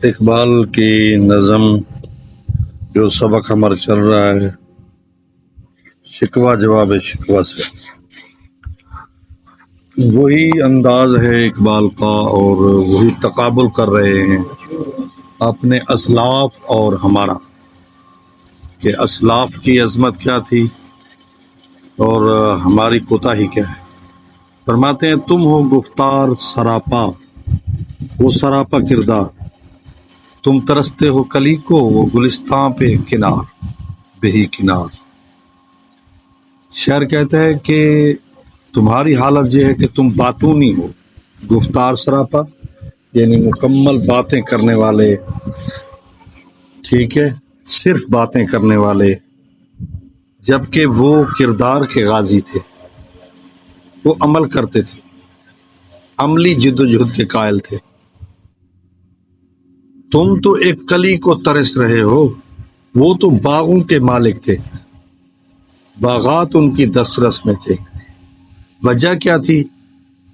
اقبال کی نظم جو سبق ہمارا چل رہا ہے، شکوہ جواب شکوہ سے، وہی انداز ہے اقبال کا، اور وہی تقابل کر رہے ہیں اپنے اسلاف اور ہمارا، کہ اسلاف کی عظمت کیا تھی اور ہماری کوتاہی کیا ہے۔ فرماتے ہیں تم ہو گفتار سراپا، وہ سراپا کردار، تم ترستے ہو کلی کو، وہ گلستان پہ کنار بہی کنار۔ شاعر کہتا ہے کہ تمہاری حالت یہ ہے کہ تم باتونی ہو، گفتار سراپا یعنی مکمل باتیں کرنے والے، ٹھیک ہے، صرف باتیں کرنے والے، جبکہ وہ کردار کے غازی تھے، وہ عمل کرتے تھے، عملی جد و جہد کے قائل تھے۔ تم تو ایک کلی کو ترس رہے ہو، وہ تو باغوں کے مالک تھے، باغات ان کی دسترس میں تھے۔ وجہ کیا تھی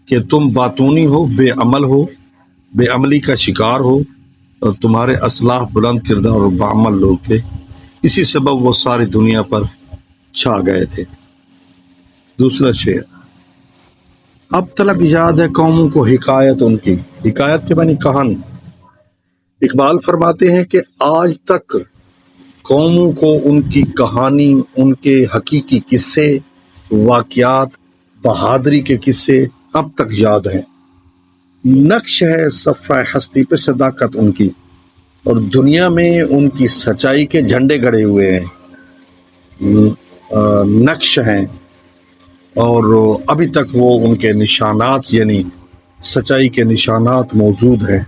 کہ تم باتونی ہو، بے عمل ہو، بے عملی کا شکار ہو، اور تمہارے اسلاف بلند کردار اور بعمل لوگ تھے، اسی سبب وہ ساری دنیا پر چھا گئے تھے۔ دوسرا شعر، اب تلک یاد ہے قوموں کو حکایت ان کی، حکایت کے معنی کہانی۔ اقبال فرماتے ہیں کہ آج تک قوموں کو ان کی کہانی، ان کے حقیقی قصے، واقعات، بہادری کے قصے اب تک یاد ہیں۔ نقش ہے صفحہ ہستی پہ صداقت ان کی، اور دنیا میں ان کی سچائی کے جھنڈے گڑے ہوئے ہیں، نقش ہیں، اور ابھی تک وہ ان کے نشانات یعنی سچائی کے نشانات موجود ہیں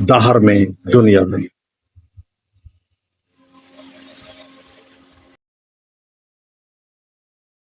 دہر میں، دنیا میں۔